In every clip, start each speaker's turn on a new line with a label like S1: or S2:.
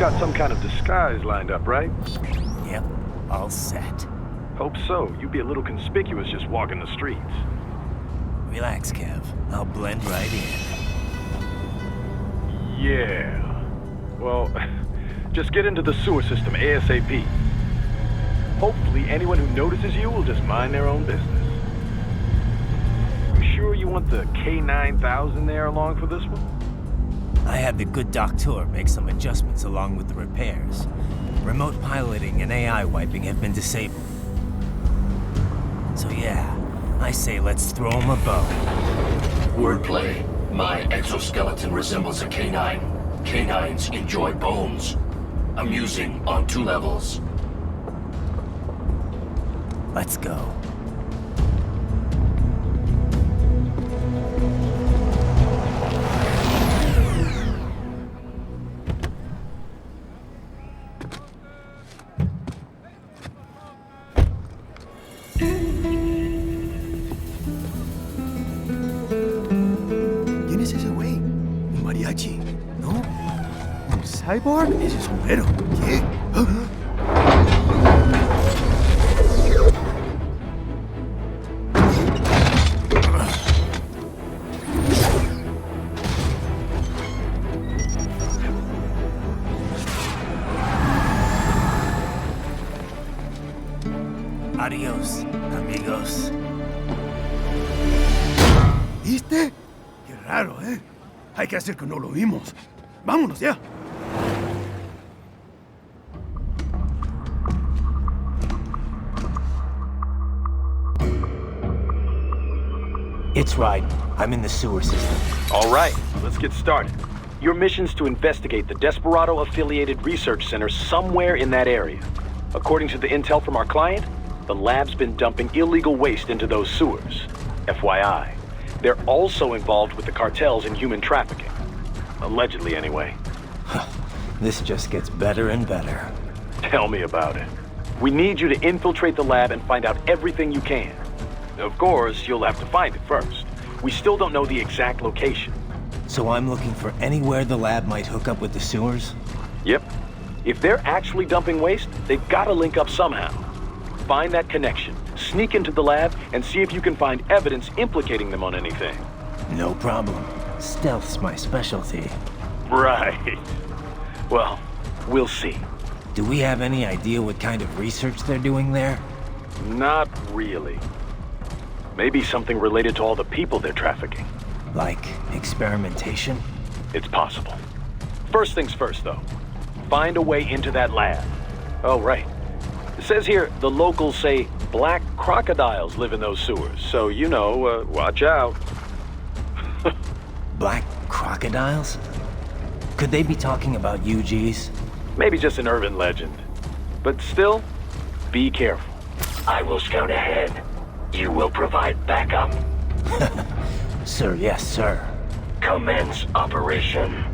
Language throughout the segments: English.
S1: got some kind of disguise lined up, right?
S2: Yep, all set.
S1: Hope so. You'd be a little conspicuous just walking the streets.
S2: Relax, Kev. I'll blend right in.
S1: Yeah. Well, just get into the sewer system ASAP. Hopefully anyone who notices you will just mind their own business. You sure you want the K9000 there along for this one?
S2: I had the good doctor make some adjustments along with the repairs. Remote piloting and AI wiping have been disabled. So yeah, I say let's throw him a bone.
S3: Wordplay. My exoskeleton resembles a canine. Canines enjoy bones. Amusing on 2 levels.
S2: Let's go.
S4: ¿Quién es ese güey? ¿Un mariachi? ¿No? ¿Un cyborg? Ese es sombrero. ¿Qué?
S2: Adiós, amigos.
S4: ¿Viste? Qué raro, ¿eh? Hay que hacer que no lo vimos. Vámonos ya.
S2: It's right. I'm in the sewer system.
S1: All right, let's get started. Your mission's to investigate the Desperado-affiliated research center somewhere in that area. According to the intel from our client, the lab's been dumping illegal waste into those sewers. FYI, they're also involved with the cartels in human trafficking. Allegedly, anyway.
S2: This just gets better and better.
S1: Tell me about it. We need you to infiltrate the lab and find out everything you can. Of course, you'll have to find it first. We still don't know the exact location.
S2: So I'm looking for anywhere the lab might hook up with the sewers?
S1: Yep. If they're actually dumping waste, they've got to link up somehow. Find that connection, sneak into the lab, and see if you can find evidence implicating them on anything.
S2: No problem. Stealth's my specialty.
S1: Right. Well, we'll see.
S2: Do we have any idea what kind of research they're doing there?
S1: Not really. Maybe something related to all the people they're trafficking.
S2: Like experimentation?
S1: It's possible. First things first, though. Find a way into that lab. Oh, right. It says here the locals say black crocodiles live in those sewers, so you know, watch out.
S2: Black crocodiles? Could they be talking about UGs?
S1: Maybe just an urban legend. But still, be careful.
S3: I will scout ahead. You will provide backup.
S2: Sir, yes, sir.
S3: Commence operation.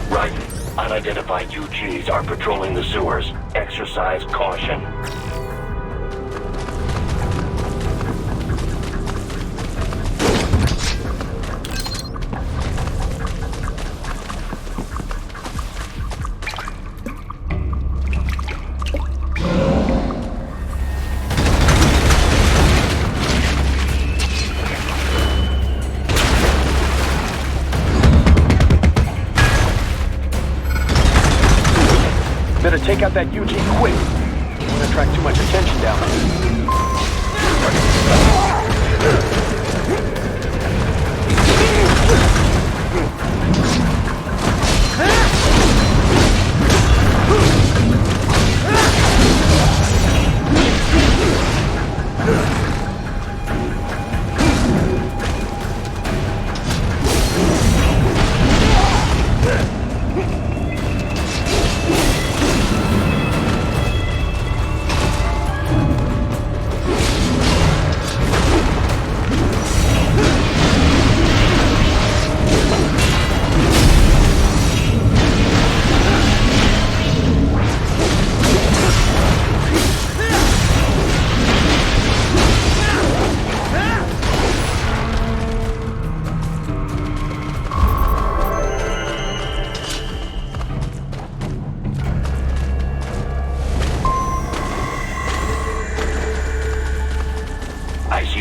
S3: Right. Unidentified UGs are patrolling the sewers. Exercise caution.
S1: Better take out that UG quick. Don't want to attract too much attention down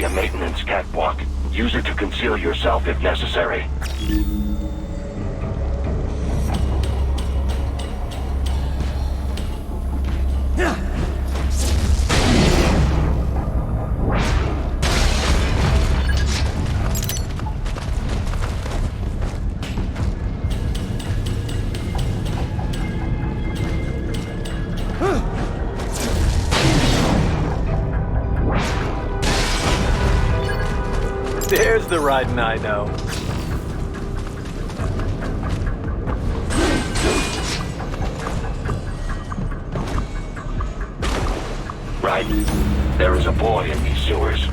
S3: be a maintenance catwalk. Use it to conceal yourself if necessary.
S1: There's the riding I know.
S3: Right. There is a boy in these sewers.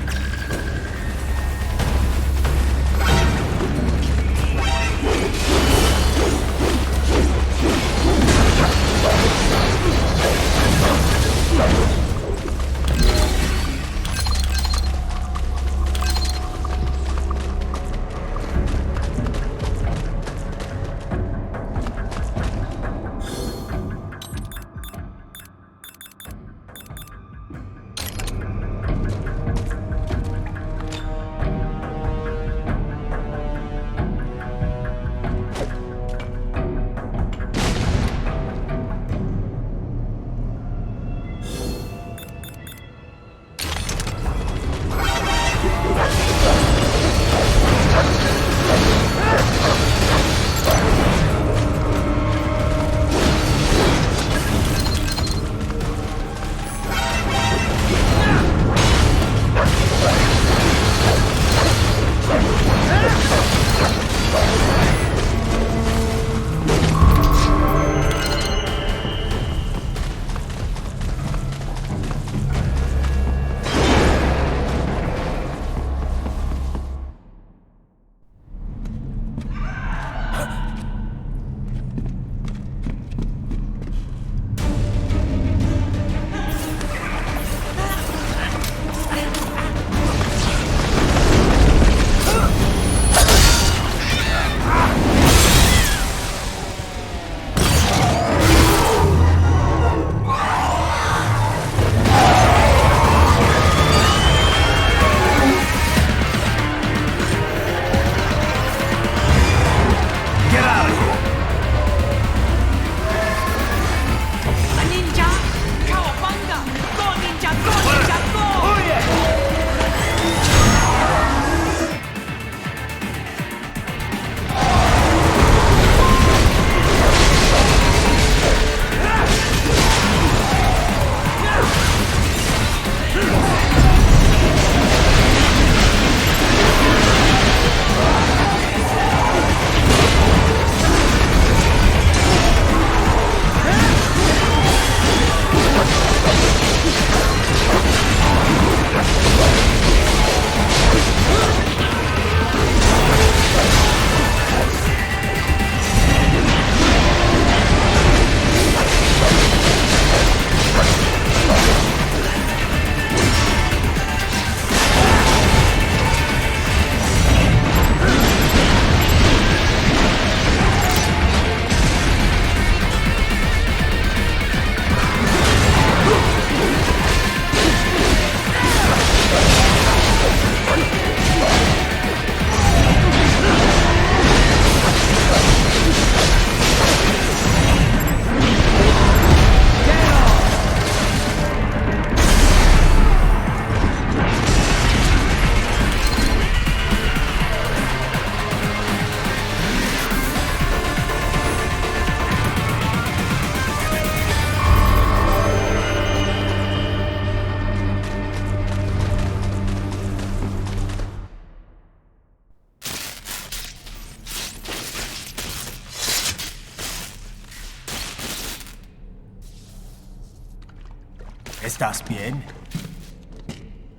S2: ¿Estás bien?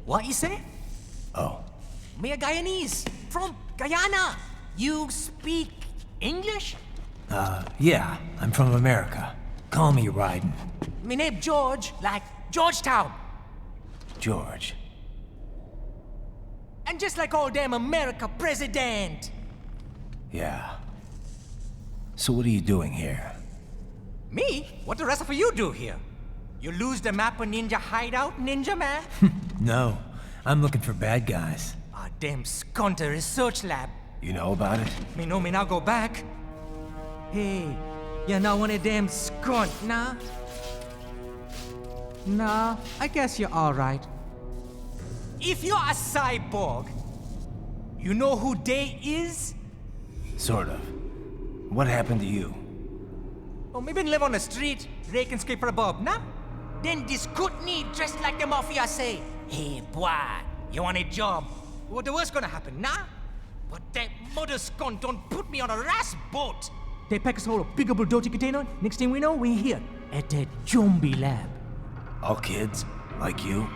S5: What you say?
S2: Oh,
S5: Me a Guyanese from Guyana. You speak English?
S2: yeah, I'm from America. Call me Ryden.
S5: Me name George, like Georgetown.
S2: George.
S5: And just like all damn America president.
S2: Yeah. So what are you doing here?
S5: Me? What the rest of you do here? You lose the map of Ninja hideout, Ninja man?
S2: No, I'm looking for bad guys.
S5: Ah, damn sconter research lab.
S2: You know about it?
S5: Me know me now go back. Hey, you're not one of them scont, nah? Nah, I guess you're alright. If you're a cyborg, you know who they is?
S2: Sort of. What happened to you?
S5: Oh, me been live on the street, rake and scrape for a bob, nah? Then this Kootenai dressed like the mafia say, hey boy, you want a job? What the worst gonna happen, nah? But that mother scont don't put me on a ras boat. They pack us all a big old dirty container. Next thing we know, we're here at that zombie lab.
S2: All kids? Like you?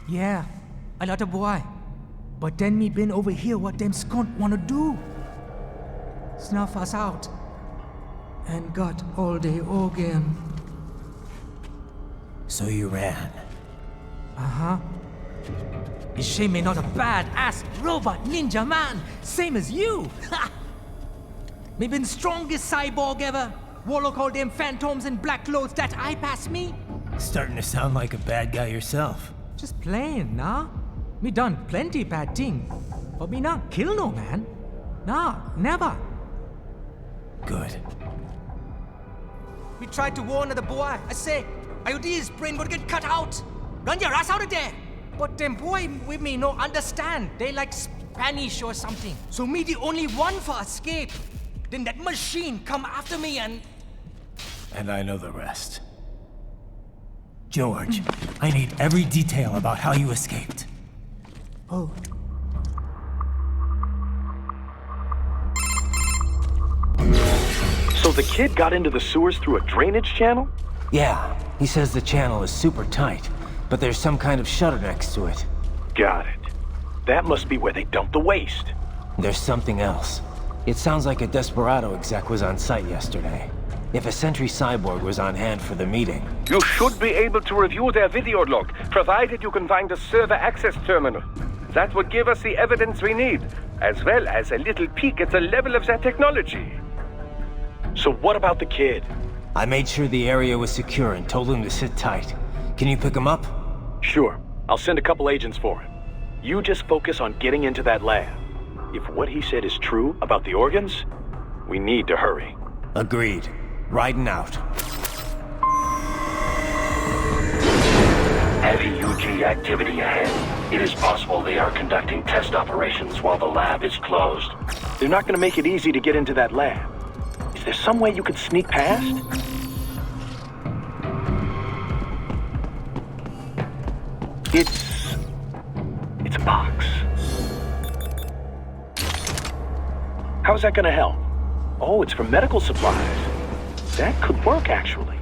S5: Yeah, a lot of boy. But then me been over here what them scont wanna do. Snuff us out. And got all the organ.
S2: So you ran.
S5: Uh-huh. Is she me not a bad-ass robot ninja man, same as you? Ha! Me been strongest cyborg ever. Warlock all them phantoms in black clothes that eye pass me.
S2: Starting to sound like a bad guy yourself.
S5: Just plain, nah? Me done plenty bad thing. But me not kill no man. Nah, never.
S2: Good.
S5: We tried to warn the boy. I say, IOD's brain gonna get cut out. Run your ass out of there. But them boy with me no understand. They like Spanish or something. So me the only one for escape. Then that machine come after me and...
S2: And I know the rest. George, I need every detail about how you escaped.
S5: Oh.
S1: So the kid got into the sewers through a drainage channel?
S2: Yeah, he says the channel is super tight, but there's some kind of shutter next to it.
S1: Got it. That must be where they dumped the waste.
S2: There's something else. It sounds like a Desperado exec was on site yesterday. If a Sentry Cyborg was on hand for the meeting.
S6: You should be able to review their video log, provided you can find a server access terminal. That would give us the evidence we need, as well as a little peek at the level of their technology.
S1: So what about the kid?
S2: I made sure the area was secure and told him to sit tight. Can you pick him up?
S1: Sure. I'll send a couple agents for him. You just focus on getting into that lab. If what he said is true about the organs, we need to hurry.
S2: Agreed. Riding out.
S3: Heavy UG activity ahead. It is possible they are conducting test operations while the lab is closed.
S1: They're not gonna make it easy to get into that lab. Is there some way you could sneak past? It's a box. How's that gonna help? Oh, it's for medical supplies. That could work, actually.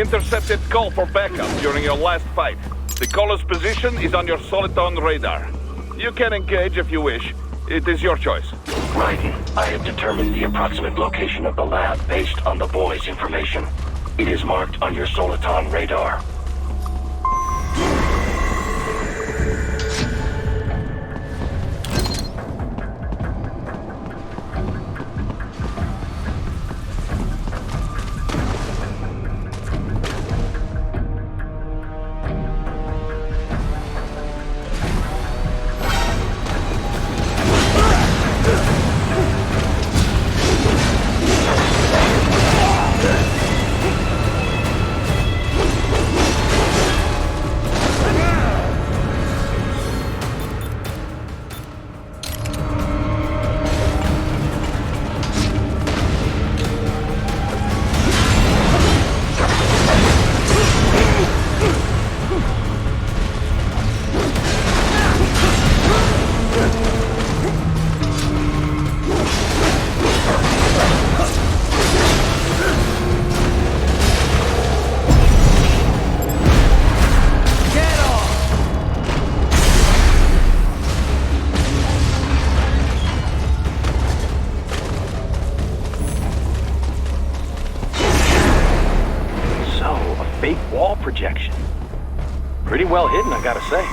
S7: intercepted call for backup during your last fight. The caller's position is on your Soliton radar. You can engage if you wish. It is your choice.
S3: Raiden, I have determined the approximate location of the lab based on the boy's information. It is marked on your Soliton radar.
S1: Projection. Pretty well hidden, I gotta say.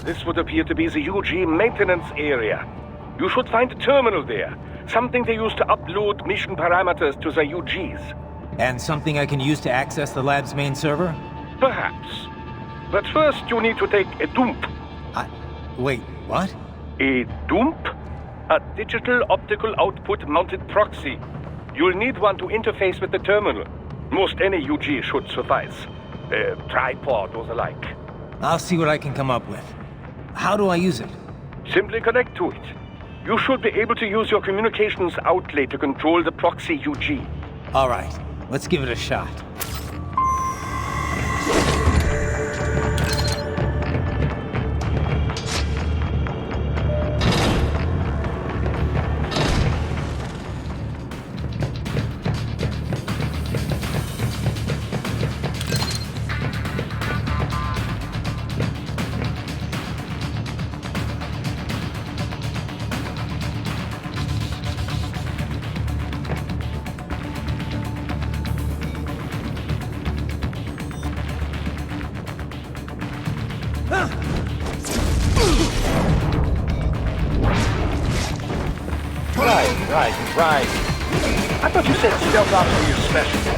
S6: This would appear to be the UG maintenance area. You should find a terminal there. Something they use to upload mission parameters to the UGs.
S5: And something I can use to access the lab's main server?
S6: Perhaps. But first you need to take a dump.
S5: Wait, what?
S6: A dump? A digital optical output mounted proxy. You'll need one to interface with the terminal. Most any UG should suffice. A tripod or the like.
S5: I'll see what I can come up with. How do I use it?
S6: Simply connect to it. You should be able to use your communications outlet to control the proxy UG.
S5: All right, let's give it a shot.
S1: Right. I thought you said stealth ops were your specialty.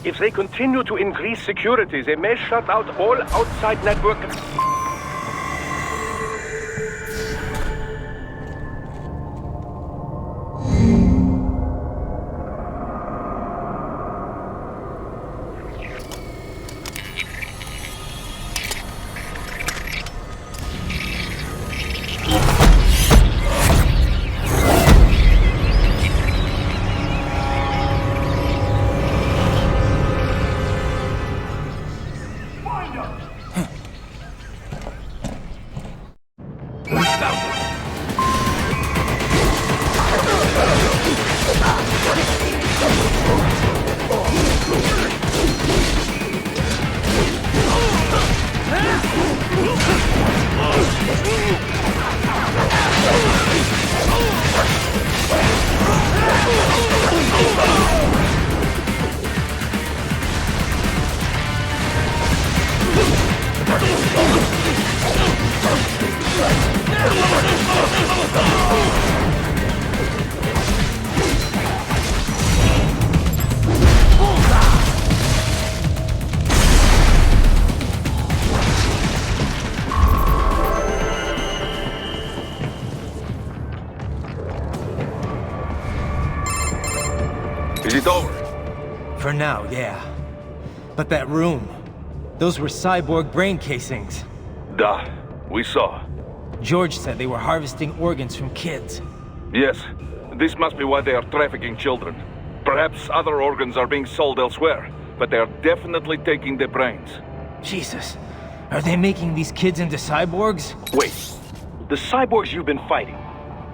S6: If they continue to increase security, they may shut out all outside network.
S7: Is it over?
S2: For now, yeah. But that room, those were cyborg brain casings.
S7: Duh. We saw.
S2: George said they were harvesting organs from kids.
S7: Yes. This must be why they are trafficking children. Perhaps other organs are being sold elsewhere, but they are definitely taking the brains.
S2: Jesus. Are they making these kids into cyborgs?
S1: Wait, the cyborgs you've been fighting,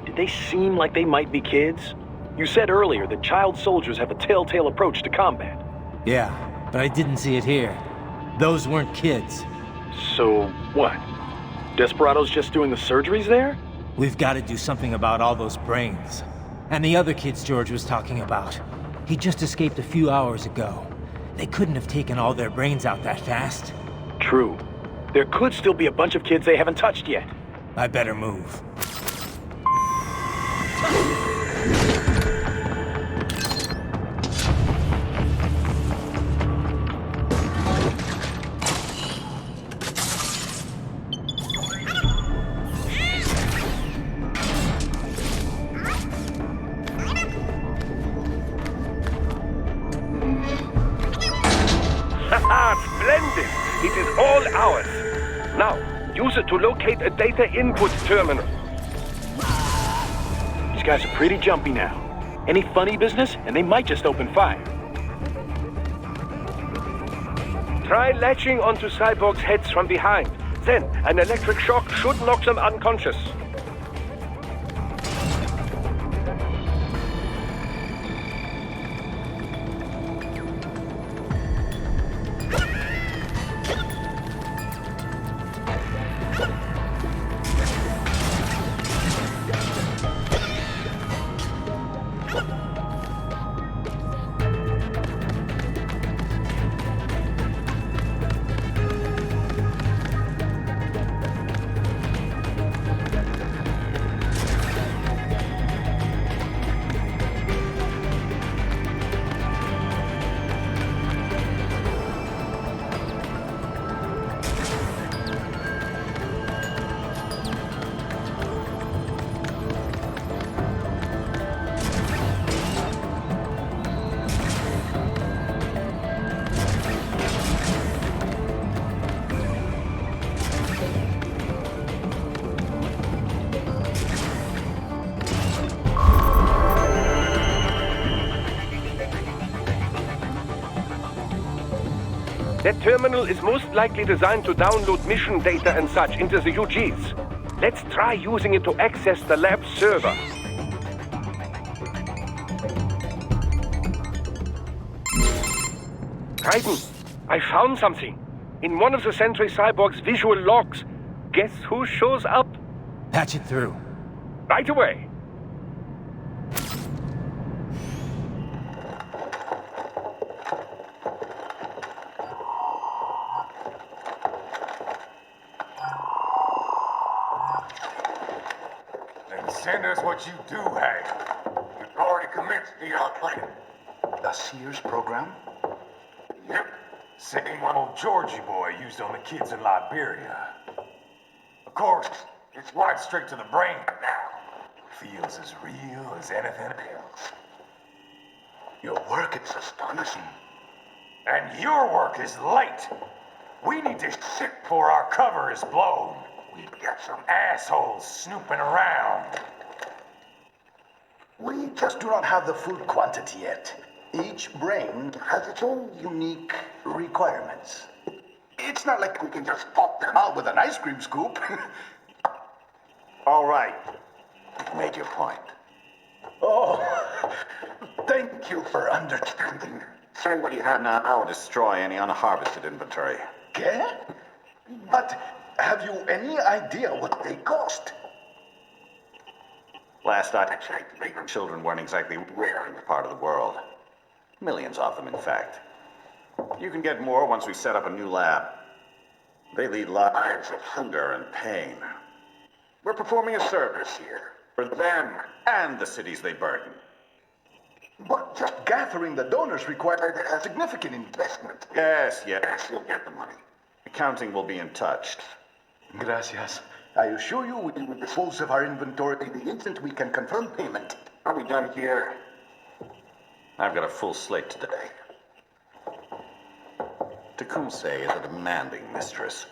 S1: did they seem like they might be kids? You said earlier that child soldiers have a telltale approach to combat.
S2: Yeah, but I didn't see it here. Those weren't kids.
S1: So, what? Desperados just doing the surgeries there?
S2: We've got to do something about all those brains. And the other kids George was talking about. He just escaped a few hours ago. They couldn't have taken all their brains out that fast.
S1: True. There could still be a bunch of kids they haven't touched yet.
S2: I better move.
S6: Splendid! It is all ours. Now, use it to locate a data input terminal.
S1: These guys are pretty jumpy now. Any funny business, and they might just open fire.
S6: Try latching onto cyborgs' heads from behind. Then, an electric shock should knock them unconscious. That terminal is most likely designed to download mission data and such into the UGs. Let's try using it to access the lab server. Raiden, I found something. In one of the Sentry Cyborg's visual logs. Guess who shows up?
S2: Patch it through.
S6: Right away.
S8: Send us what you do have. We've already commenced the plan.
S9: The Sears program?
S8: Yep. Same one old Georgie boy used on the kids in Liberia. Of course, it's right straight to the brain now. Feels as real as anything else. Your work is astonishing. And your work is late. We need to shit before our cover is blown. We've got some assholes snooping around.
S9: We just do not have the full quantity yet. Each brain has its own unique requirements. It's not like we can just pop them out with an ice cream scoop.
S10: All right. You've made your point.
S9: Oh, thank you for understanding.
S10: Say what you have now. I'll destroy any unharvested inventory.
S9: Okay? But have you any idea what they cost?
S10: Last I checked, children weren't exactly rare in the part of the world. Millions of them, in fact. You can get more once we set up a new lab. They lead lives of hunger and pain. We're performing a service here for them and the cities they burden.
S9: But just gathering the donors required a significant investment.
S10: Yes, you'll get the money. Accounting will be in touch.
S9: Gracias. I assure you we will dispose of our inventory the instant we can confirm payment.
S10: Are we done here? I've got a full slate today. Tecumseh is a demanding mistress,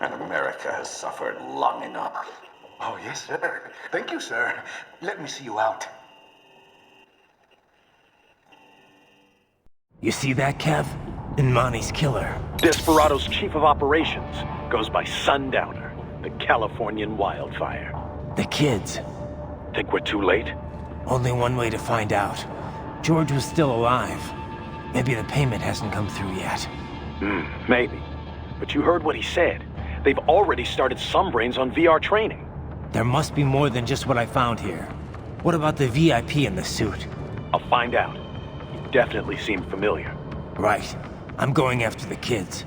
S10: and America has suffered long enough.
S9: Oh, yes, sir. Thank you, sir. Let me see you out.
S2: You see that, Kev? Imani's killer.
S1: Desperado's chief of operations goes by Sundowner, the Californian wildfire.
S2: The kids.
S1: Think we're too late?
S2: Only one way to find out. George was still alive. Maybe the payment hasn't come through yet.
S1: Maybe. But you heard what he said. They've already started some brains on VR training.
S2: There must be more than just what I found here. What about the VIP in the suit?
S1: I'll find out. He definitely seemed familiar.
S2: Right. I'm going after the kids.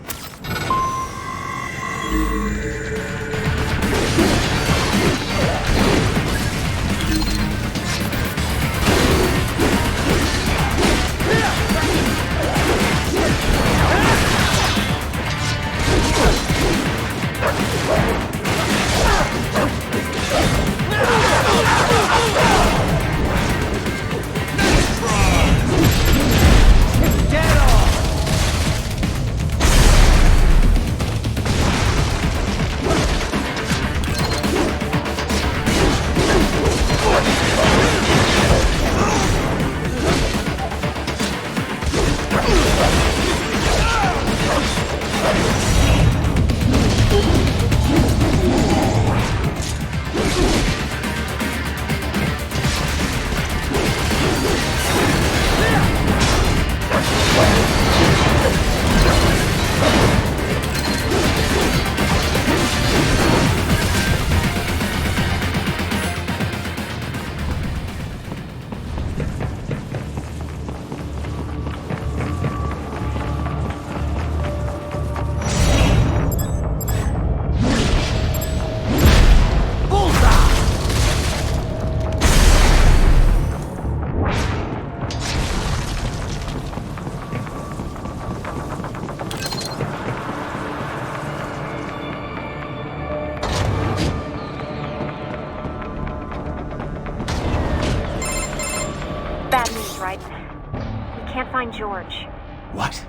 S11: George.
S2: What?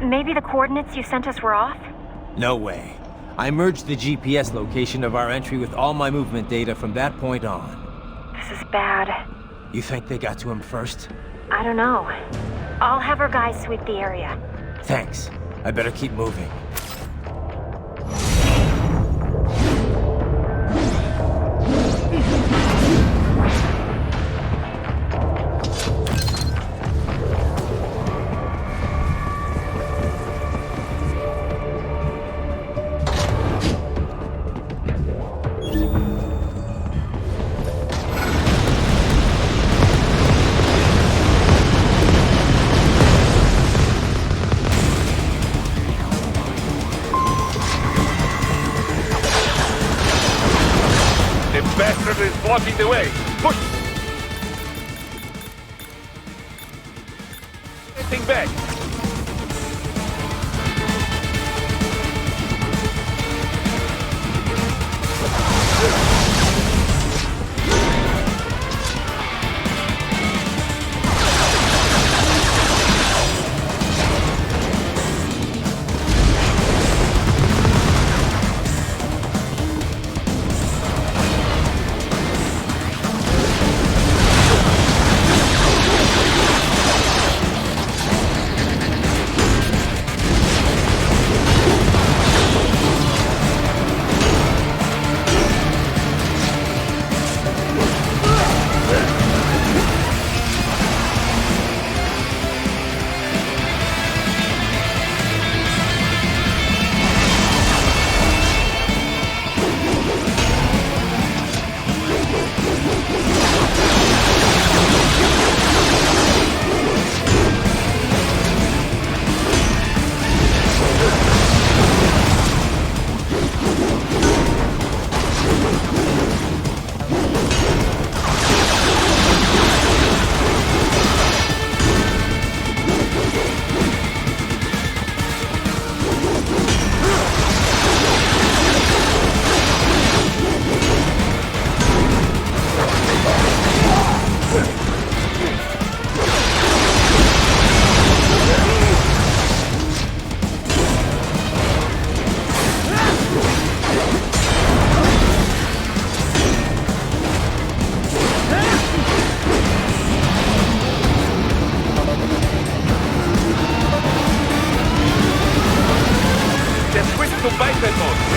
S11: Maybe the coordinates you sent us were off?
S2: No way. I merged the GPS location of our entry with all my movement data from that point on.
S11: This is bad.
S2: You think they got to him first?
S11: I don't know. I'll have our guys sweep the area.
S2: Thanks. I better keep moving.
S6: Is blocking the way. Push! Getting back.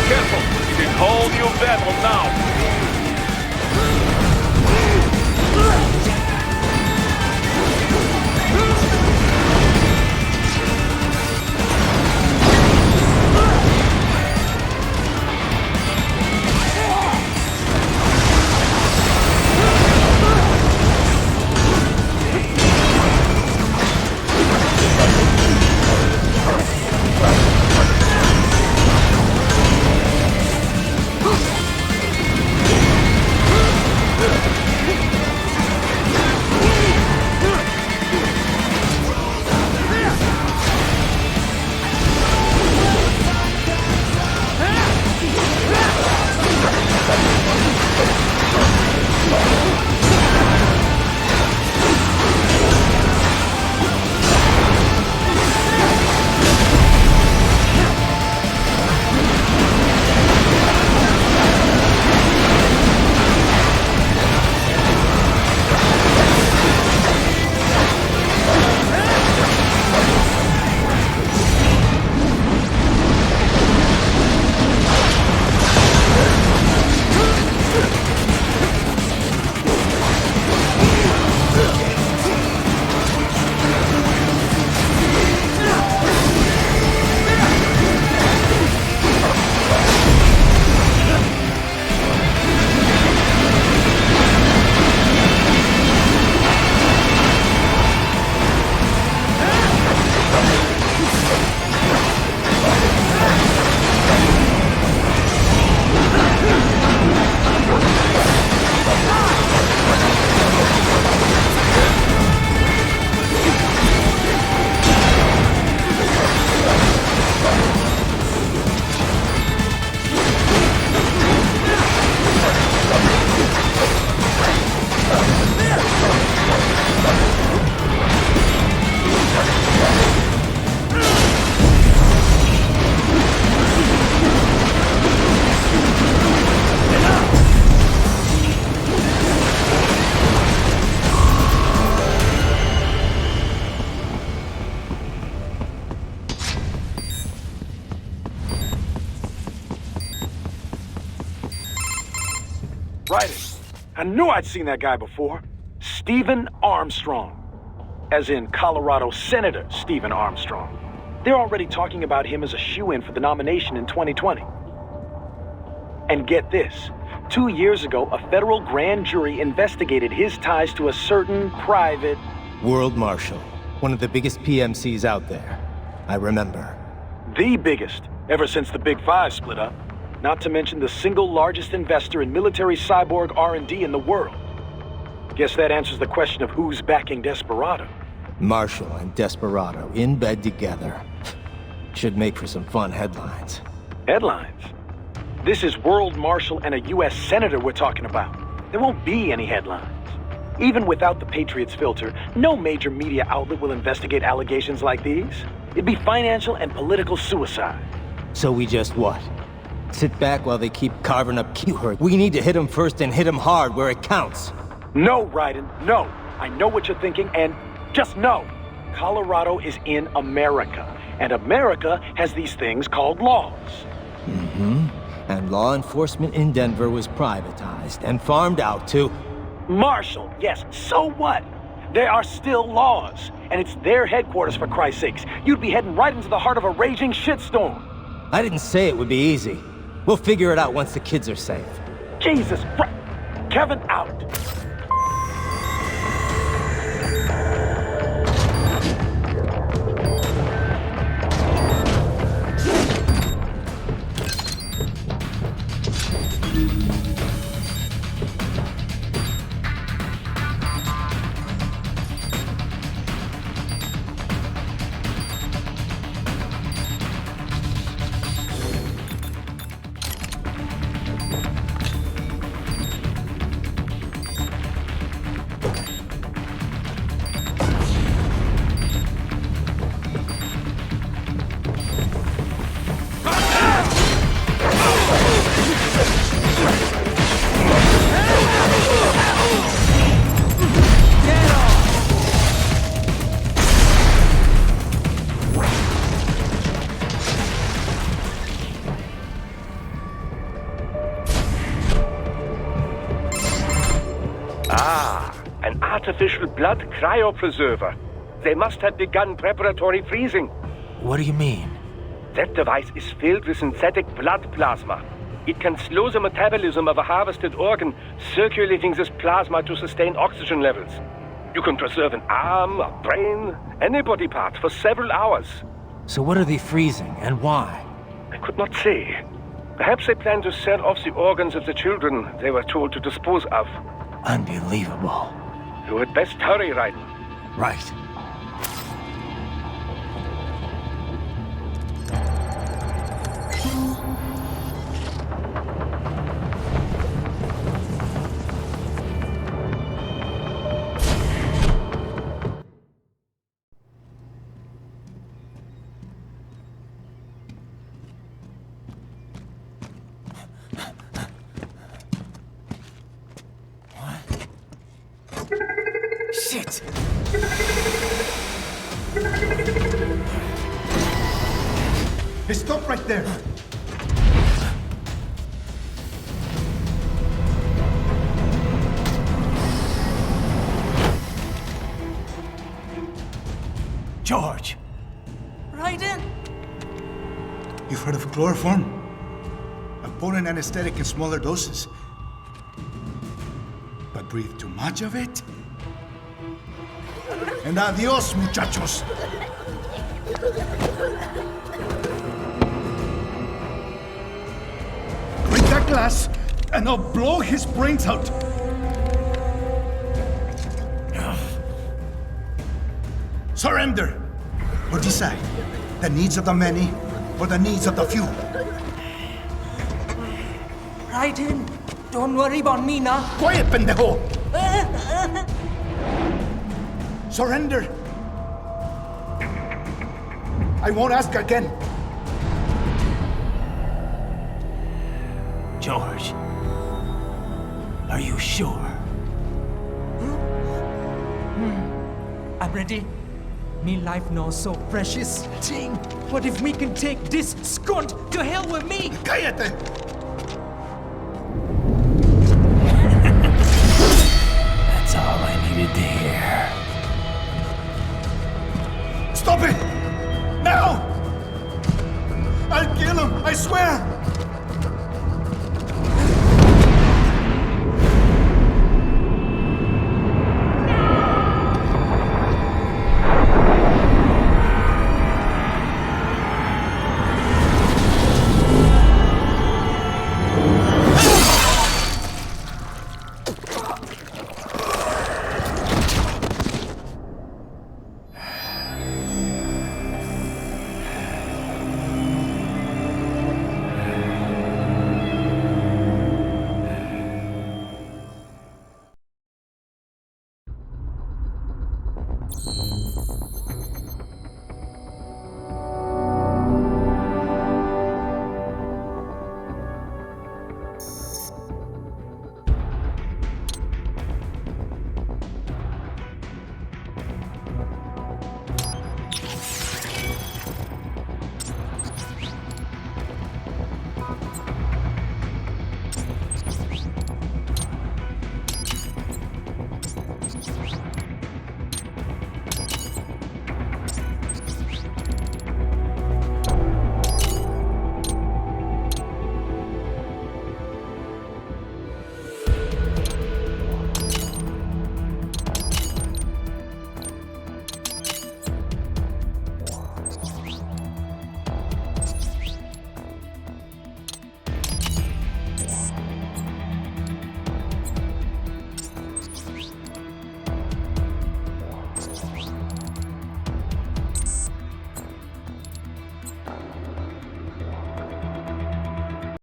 S7: Careful! It is whole new battle now!
S1: Right. I knew I'd seen that guy before. Stephen Armstrong. As in Colorado Senator Stephen Armstrong. They're already talking about him as a shoo-in for the nomination in 2020. And get this. 2 years ago, a federal grand jury investigated his ties to a certain private...
S2: World Marshal. One of the biggest PMCs out there. I remember.
S1: The biggest, ever since the Big Five split up. Not to mention the single largest investor in military cyborg R&D in the world. Guess that answers the question of who's backing Desperado.
S2: Marshall and Desperado in bed together. Should make for some fun headlines.
S1: Headlines? This is World Marshal and a U.S. Senator we're talking about. There won't be any headlines. Even without the Patriots filter, no major media outlet will investigate allegations like these. It'd be financial and political suicide.
S2: So we just what? Sit back while they keep carving up keywords. We need to hit them first and hit them hard where it counts.
S1: No, Raiden, no. I know what you're thinking, and just know. Colorado is in America, and America has these things called laws.
S2: Mm-hmm. And law enforcement in Denver was privatized and farmed out to...
S1: Marshall, yes, so what? There are still laws, and it's their headquarters, for Christ's sakes. You'd be heading right into the heart of a raging shitstorm.
S2: I didn't say it would be easy. We'll figure it out once the kids are safe.
S1: Jesus Christ! Kevin out!
S6: artificial blood cryopreserver. They must have begun preparatory freezing.
S2: What do you mean?
S6: That device is filled with synthetic blood plasma. It can slow the metabolism of a harvested organ, circulating this plasma to sustain oxygen levels. You can preserve an arm, a brain, any body part for several hours.
S2: So what are they freezing, and why?
S6: I could not say. Perhaps they plan to sell off the organs of the children they were told to dispose of.
S2: Unbelievable.
S6: You had best hurry, Raiden.
S2: Right.
S4: Shit! Hey, stop right there! George!
S5: Raiden!
S4: You've heard of chloroform? A potent anesthetic in smaller doses. But breathe too much of it? And adios, muchachos! Break that glass, and I'll blow his brains out! Surrender! Or decide, the needs of the many, or the needs of the few.
S5: Raiden, don't worry about me now.
S4: Quiet, pendejo! Surrender! I won't ask again.
S2: George, are you sure?
S5: I'm ready. Me life now so precious. Ting, what if we can take this skunt to hell with me?
S4: Cállate!
S2: That's all I needed to hear.
S4: Stop it! Now! I'll kill him, I swear!